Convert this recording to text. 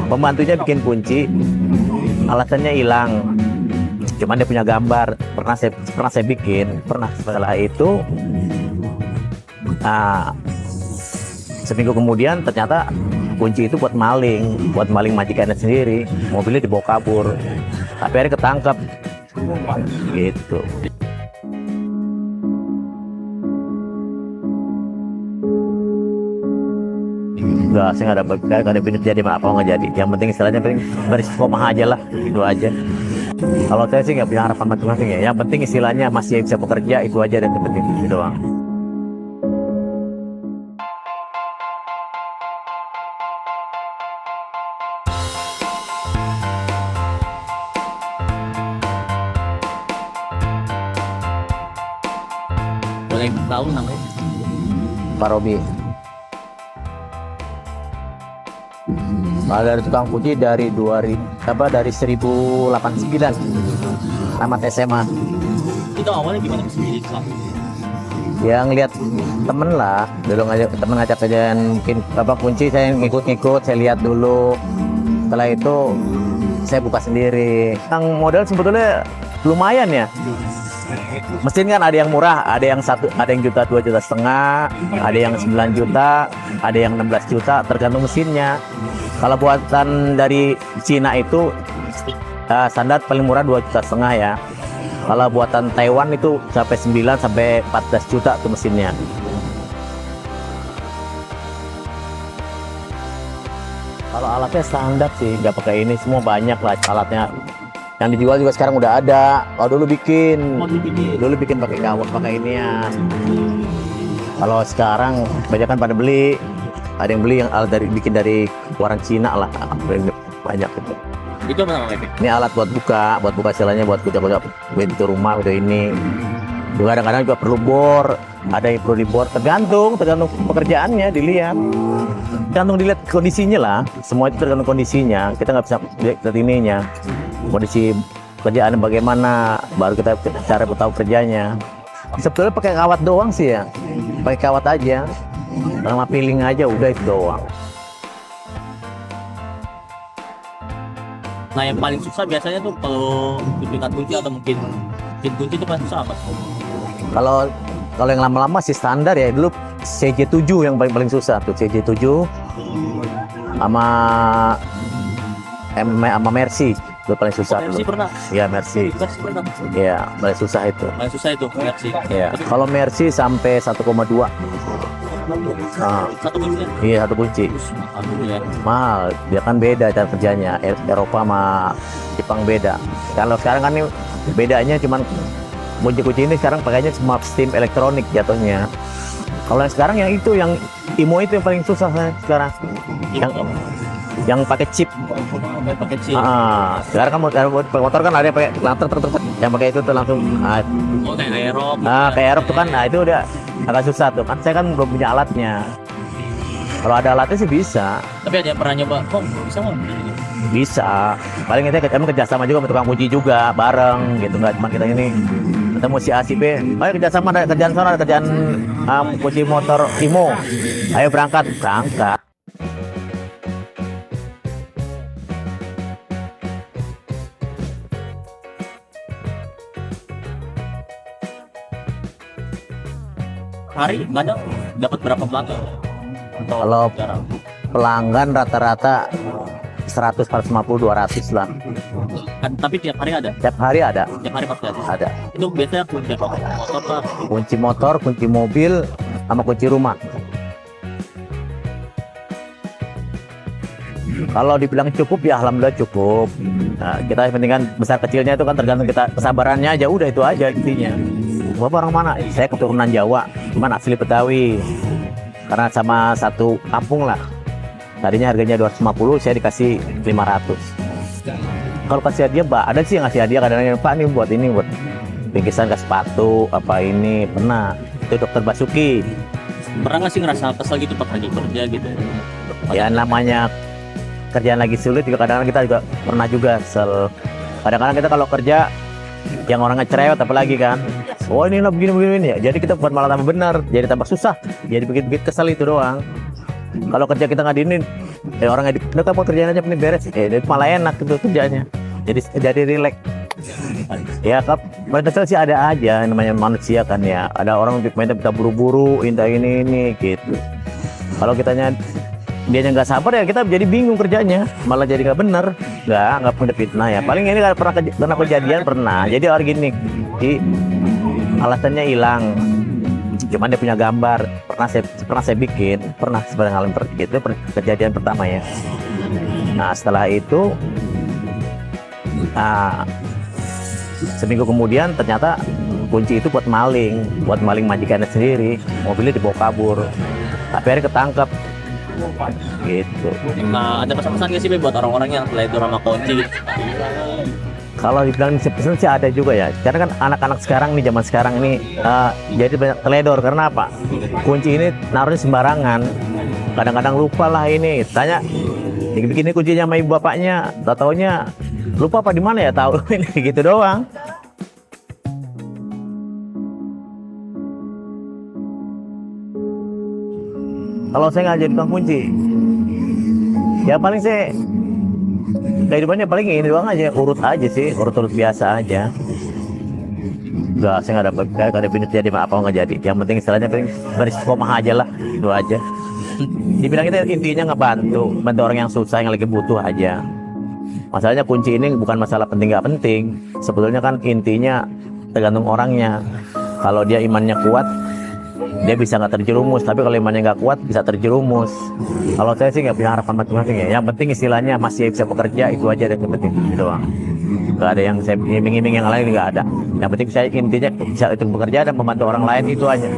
Pembantunya bikin kunci, alasannya hilang. Cuman dia punya gambar, pernah saya bikin. Setelah itu seminggu kemudian ternyata kunci itu buat maling majikannya sendiri. Mobilnya dibawa kabur, tapi akhirnya ketangkep gitu. Enggak, saya nggak ada pindah jadi apa nggak jadi. Yang penting istilahnya garis koma aja lah, itu aja. Kalau saya sih nggak punya harapan macam-macam ya. Yang penting istilahnya masih bisa bekerja, itu aja dan yang penting itu doang. Boleh tahu namanya? Pak Robi. Dari tukang kunci dari 1089 tamat SMA. Itu awalnya gimana bisa jadi tukang? Ya ngeliat temen lah, dulu temen ngajak kejadian mungkin kunci, saya ngikut, saya lihat dulu. Setelah itu saya buka sendiri. Yang modal sebetulnya lumayan ya. Mesin kan ada yang murah, ada yang juta, 2,5 juta, ada yang 9 juta, ada yang 16 juta, tergantung mesinnya. Kalau buatan dari Cina itu standar paling murah 2,5 juta ya. Kalau buatan Taiwan itu sampai 9 sampai 14 juta tuh mesinnya. Kalau alatnya standar sih, nggak pakai ini, semua banyak lah alatnya. Yang dijual juga sekarang udah ada. Dulu bikin pakai kawat, pakai inian. Kalau sekarang kebanyakan pada beli, ada yang beli yang alat bikin dari luaran Cina lah, banyak gitu. Itu apa namanya? Ini alat buat buka istilahnya, buat kucak-kucak pintu rumah gitu ini. Juga kadang-kadang juga perlu bor, ada yang perlu dibor, tergantung pekerjaannya dilihat. Tergantung dilihat kondisinya lah, semua itu tergantung kondisinya. Kita nggak bisa lihat ininya. Kondisi kerjaan bagaimana, baru kita cara tahu kerjanya. Sebetulnya pakai kawat doang sih ya, pakai kawat aja, sama piling aja udah itu doang. Nah yang paling susah biasanya tuh kalau duplikat kunci atau mungkin kunci itu paling susah apa? Kalau yang lama-lama sih standar ya, dulu CJ7 yang paling susah tuh, CJ7 sama Mercy. Itu paling susah. Mercy pernah? Iya, Mercy. Pernah? Iya, paling susah itu. Paling susah itu Mercy. Iya. Kalau Mercy sampai 1,2. Satu kunci? Iya, satu kunci. Ya. Mahal, dia kan beda cara kerjanya. Eropa sama Jepang beda. Kalau sekarang kan ini bedanya cuman kunci-kunci ini sekarang pakainya smart steam elektronik jatuhnya. Kalau yang sekarang yang IMO itu yang paling susah sekarang. Yang pakai chip. Sekarang kan motor kan ada yang pakai yang pakai itu tuh langsung. Kayak aerob. Kayak aerob tuh kan, itu udah agak susah tuh kan. Saya kan belum punya alatnya. Kalau ada alatnya sih bisa. Tapi ada yang pernah nyoba, bisa nggak? Bisa. Paling kita kerjasama juga sama tukang kunci juga bareng gitu, nggak cuma kita ini. Ketemu si A si B, ayo kerjasama, ada kerjaan sana, ada kerjaan kunci motor IMO. Ayo berangkat. Hari kadang dapat berapa pelanggan? Kalau pelanggan rata-rata 100, 150, 200 lah. Tapi tiap hari ada? Tiap hari ada. Tiap hari pasti ada? Ada. Itu biasanya kunci motor Pak? Kunci motor, kunci mobil, sama kunci rumah. Kalau dibilang cukup ya alhamdulillah cukup. Nah, kita yang penting kan besar kecilnya itu kan tergantung kita kesabarannya aja, udah itu aja intinya. Bapak orang mana? Saya keturunan Jawa, cuman asli Betawi. Karena sama satu kampung lah. Tadinya harganya 250, saya dikasih 500. Kalau kasih hadiah, ada sih yang ngasih hadiah kadang-kadang, Pak nih buat ini, buat bingkisan ke sepatu, apa ini, pernah. Itu Dokter Basuki. Pernah nggak sih ngerasa kesel gitu pas lagi kerja gitu? Ya namanya kerjaan lagi sulit juga, kadang-kadang kita juga pernah juga kesel. Kadang-kadang kita kalau kerja, yang orangnya cerewet apalagi kan, ini lah begini ya, jadi kita bukan malah tambah benar, jadi tambah susah, jadi bikin kesel itu doang. Kalau kerja kita nggak diinin, orang edit, udah kamu kerjaan aja penting beres, itu malah enak itu kerjanya, jadi rileks. Ya kan, pada dasarnya sih ada aja namanya manusia kan ya, ada orang kita buru-buru, indah ini gitu. Kalau kitanya dia nggak sabar ya kita jadi bingung kerjanya, malah jadi nggak bener, nggak punya fitnah ya. Paling ini pernah kejadian pernah. Jadi orang gini, alasannya hilang, cuman dia punya gambar. Pernah saya bikin, pernah sebenarnya ngalamin seperti itu, kejadian pertama ya. Nah setelah itu, seminggu kemudian ternyata kunci itu buat maling majikannya sendiri, mobilnya dibawa kabur, tapi akhirnya ketangkep gitu. Nah, ada pesan-pesan nggak sih Be, buat orang-orang yang teledor sama kunci? Kalau dibilang pesan sih ada juga ya, karena kan anak-anak sekarang nih, zaman sekarang ini jadi banyak teledor. Karena apa? Kunci ini naruhnya sembarangan, kadang-kadang lupa lah ini, tanya bikin kuncinya sama ibu bapaknya, taunya lupa apa di mana ya, tahu ini gitu doang. Kalau saya nggak jadi tukang kunci, ya paling saya kehidupannya paling ini doang aja, urut aja sih, urut biasa aja. Enggak, saya nggak ada pindah jadi apa nggak jadi. Yang penting istilahnya paling baris koma aja lah, itu aja. Dibilang itu intinya bantu orang yang susah, yang lagi butuh aja. Masalahnya kunci ini bukan masalah penting nggak penting, sebetulnya kan intinya tergantung orangnya. Kalau dia imannya kuat, dia bisa nggak terjerumus, tapi kalau imannya nggak kuat bisa terjerumus. Kalau saya sih nggak punya harapan macam-macam ya. Yang penting istilahnya masih bisa bekerja, itu aja yang penting doang. Nggak ada yang saya iming-iming yang lain, nggak ada. Yang penting saya intinya bisa itu bekerja dan membantu orang lain, itu aja.